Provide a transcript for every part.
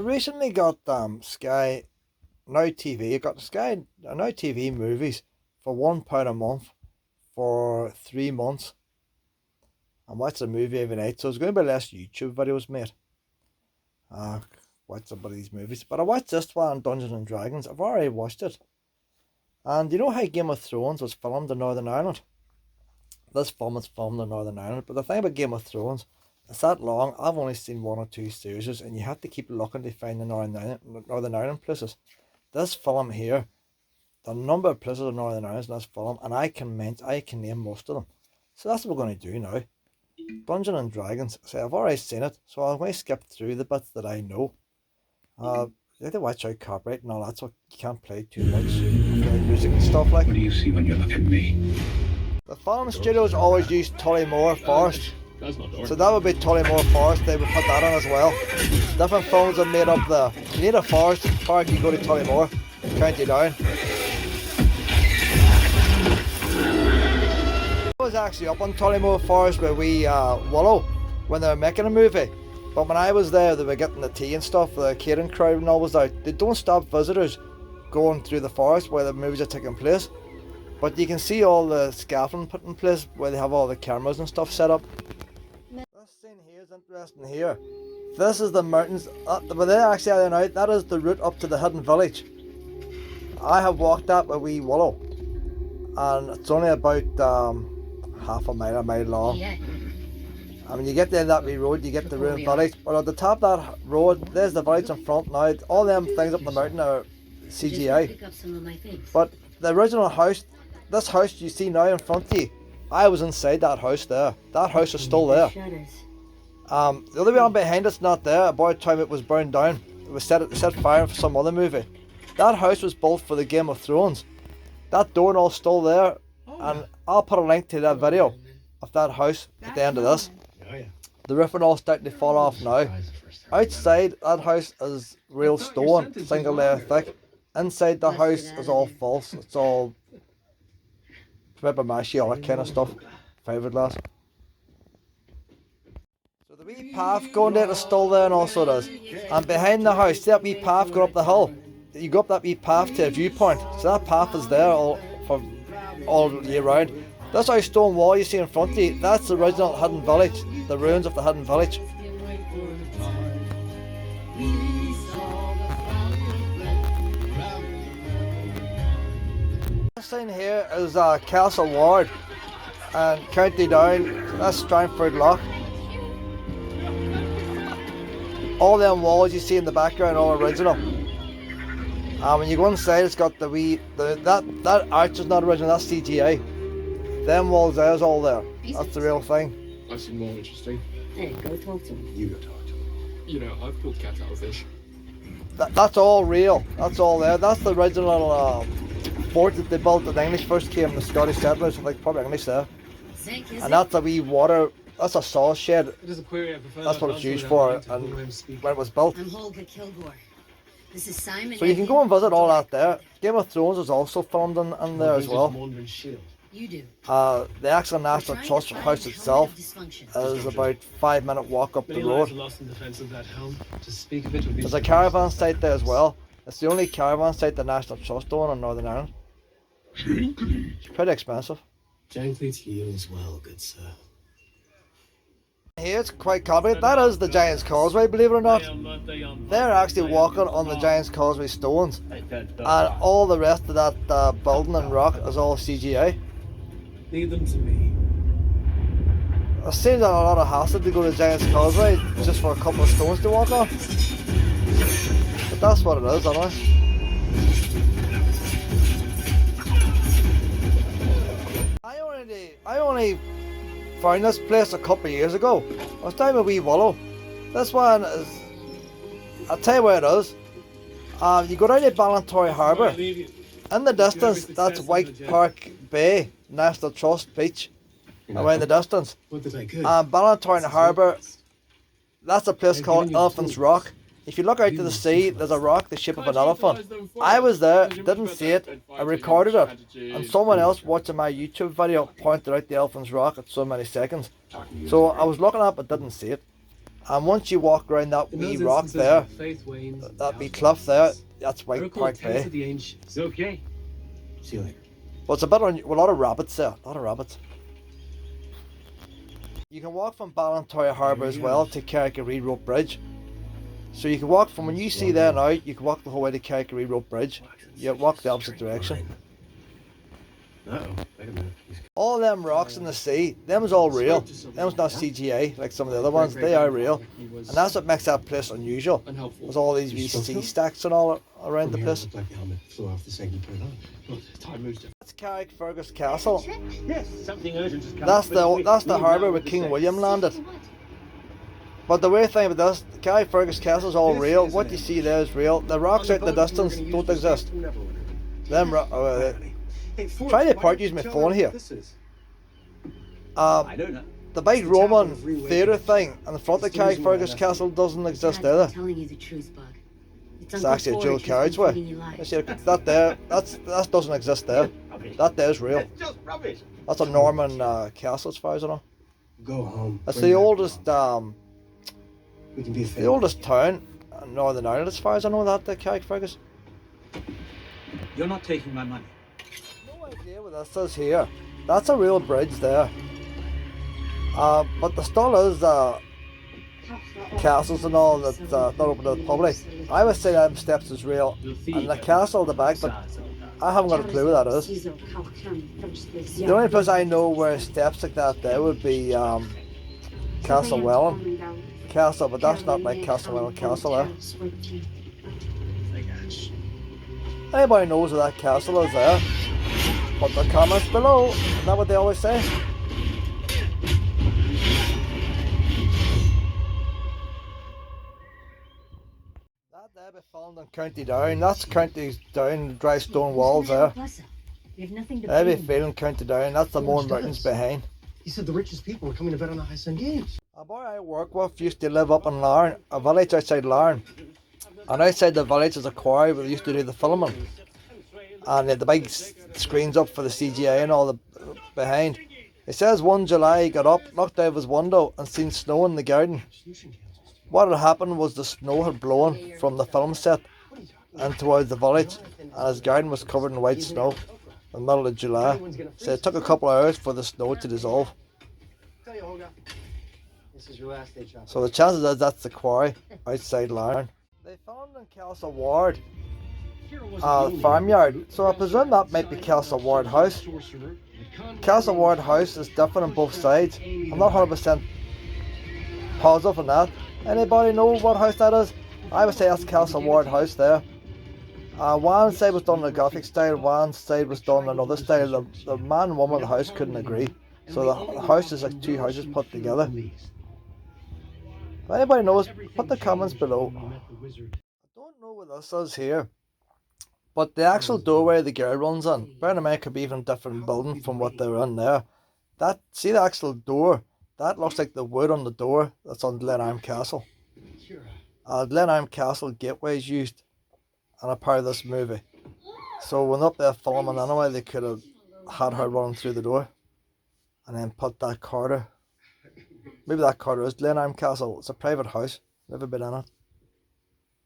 recently got Sky Now TV. I got Sky Now TV movies for £1 a month for 3 months. I watch a movie every night, so there's going to be less YouTube videos made. Watch some of these movies, but I watched this one, Dungeons and Dragons. I've already watched it, and you know how Game of Thrones was filmed in Northern Ireland. This film is filmed in Northern Ireland, but the thing about Game of Thrones, it's that long. I've only seen 1 or 2 series, and you have to keep looking to find the Northern Ireland places. This film here, the number of places in Northern Ireland in this film, and I can name most of them. So that's what we're going to do now. Dungeons and Dragons. So I've already seen it, so I'm going to skip through the bits that I know. You have to watch out copyright and all that, so you can't play too much music and stuff like. What do you see when you look at me? The film studios always use Tullymore Forest. So that would be Tullymore Forest, they would put that on as well. Different films are made up there. You need a forest park, you go to Tullymore, County Down. I was actually up on Tullymore Forest where we Willow when they were making a movie. But when I was there, they were getting the tea and stuff, the catering crowd and all was out. They don't stop visitors going through the forest where the movies are taking place. But you can see all the scaffolding put in place where they have all the cameras and stuff set up. This scene here is interesting here. This is the mountains, but they're actually out now. That is the route up to the hidden village. I have walked that with wee Willow. And it's only about half a mile long. Yeah. I mean, you get there that wee road, you get the ruined village. But at the top of that road, there's the village in front now. All them things up the mountain are CGI. But the original house, this house you see now in front of you, I was inside that house there. That house is still there. The other one behind it's not there. About the time it was burned down. It was set fire for some other movie. That house was built for the Game of Thrones. That door and all still there. And I'll put a link to that video of that house at the end of this. The roof and all starting to fall off now. Outside that house is real stone, single layer thick. Inside the house is all false. It's all papier-mâché, all that kind of stuff. Fiberglass. So the wee path going there is still there and also does. And behind the house, see that wee path going up the hill? You go up that wee path to a viewpoint. So that path is there all year round. This house stone wall you see in front of you, that's the original hidden village. The ruins of the hidden village. This thing here is Castle Ward and County Down. That's Strangford Lough. All them walls you see in the background are all original. When you go inside, it's got that arch is not original. That's CGI. Them walls there's all there. That's the real thing. I've seen more interesting. Hey, go talk to him. You go talk to him. You know, I've pulled cats out of fish. That's all real. That's all there. That's the original fort that they built when the English first came. The Scottish settlers, like probably English there. And that's a wee water. That's a saw shed. It is a query I prefer. That's what it's used for, and when it was built. I'm Holga Kilgore. This is Simon. So you can go and visit all that there. Game of Thrones is also filmed in there as well. You do. The actual National Trust house itself is about 5-minute walk up the road. There's a caravan site there as well. It's the only caravan site the National Trust own in Northern Ireland. It's pretty expensive. Gently to you as well, good sir. Here it's quite complicated. That is the Giant's Causeway, believe it or not. They're actually walking on the Giant's Causeway stones. And all the rest of that building and rock is all CGI. Leave them to me. It seems like a lot of hassle to go to the Giant's Causeway just for a couple of stones to walk on. But that's what it is, anyway. I only found this place a couple of years ago. I was down with wee Willow. This one is, I'll tell you where it is. You go down to Ballantoy Harbour. In the distance, that's White Park Bay National Trust Beach. Away in the distance. Ballantoy Harbour, that's a place called Elephant's Rock. If you look out to the sea, there's a rock the shape of an elephant. I was there, didn't see it, I recorded it, and someone else watching my YouTube video pointed out the Elephant's Rock at so many seconds. So I was looking up but didn't see it. And once you walk around that In wee those rock instances there, where faith wanes and that wee doubt cliff there, rises, that's I White recall Park tales Bay. of the ancients. It's okay. See you later. But it's a bit a lot of rabbits there, a lot of rabbits. You can walk from Ballantyre Harbour as well to Carrick-a-Ree Rope Bridge. So you can walk from when you see there now, you can walk the whole way to Carrick-a-Ree Rope Bridge. You walk the opposite direction. Uh-oh. Wait a minute. All them rocks in the sea, them's all real. Them's not CGI like some of the other ones, they are real. And that's what makes that place unusual. Unhelpful. There's all these wee sea stacks and all around the place. Looked like the helmet flew off the second you put it on. Look, time moves different. That's Carrickfergus Castle. Yes, something urgent has come. That's the harbour where King William landed. But the weird thing about this, Carrickfergus Castle's all real. What you see there is real. The rocks out in the distance don't exist. Them try to part use my phone here. I don't know. The big Roman theatre thing in the front of Carrickfergus Castle doesn't exist Dad, I'm either. telling you the truth, Bug. It's actually a dual carriageway. You see, that there, that doesn't exist there. That there's real. It's just rubbish. That's a Norman castle as far as I know. Go home. It's bring the back oldest Bob. We can be a the family. oldest town in Northern Ireland as far as I know, that the Carrickfergus. You're not taking my money. No idea what that says here. That's a real bridge there. But there still is castles and all that's not open to the public. I would say them steps is real. And the castle at the back, but I haven't got a clue what that is. The only place I know where steps like that there would be Castle Welland Castle, but that's not like Castle Welland Castle there. Anybody knows where that castle is there? Put the comments below. Isn't that what they always say? That there be filmed in County Down. That's County Down, dry stone walls there. We have nothing to That be pay. feeling County Down. That's the Mourne Mountains behind. He said the richest people were coming to bet on the high sun games. A boy I work with used to live up in Larne, a village outside Larne. And outside the village is a quarry where they used to do the filming. And they had the big screens up for the CGI and all the behind. It says 1 July he got up, looked out of his window and seen snow in the garden. What had happened was the snow had blown from the film set and towards the village, and his garden was covered in white snow in the middle of July. So it took a couple of hours for the snow to dissolve. Tell you, Olga, this is your last day shopping. So the chances are that's the quarry outside Larne. They found in Castle Ward farmyard, so I presume that might be Castle Ward House. Castle Ward House is different on both sides. I'm not 100% positive on that. Anybody know what house that is? I would say that's Castle Ward House there. One side was done in a Gothic style, one side was done in another style. The man and woman of the house couldn't agree. So the house is like two houses put together. If anybody knows, put the comments below. I don't know what this is here, but the actual doorway the girl runs in, bear in mind it could be even a different building from what they're in there. See the actual door? That looks like the wood on the door that's on Glenarm Castle. Glenarm Castle gateway is used in a part of this movie. So when up there filming anyway, they could have had her running through the door and then put that corridor. Maybe that corridor is Glenarm Castle. It's a private house. Never been in it.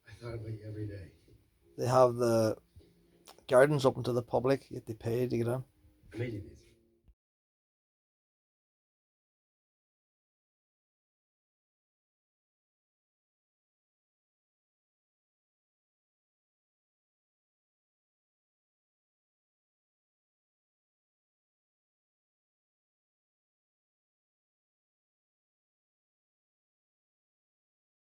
I thought about you every day. They have the gardens open to the public. You have to pay to get in. I made you these.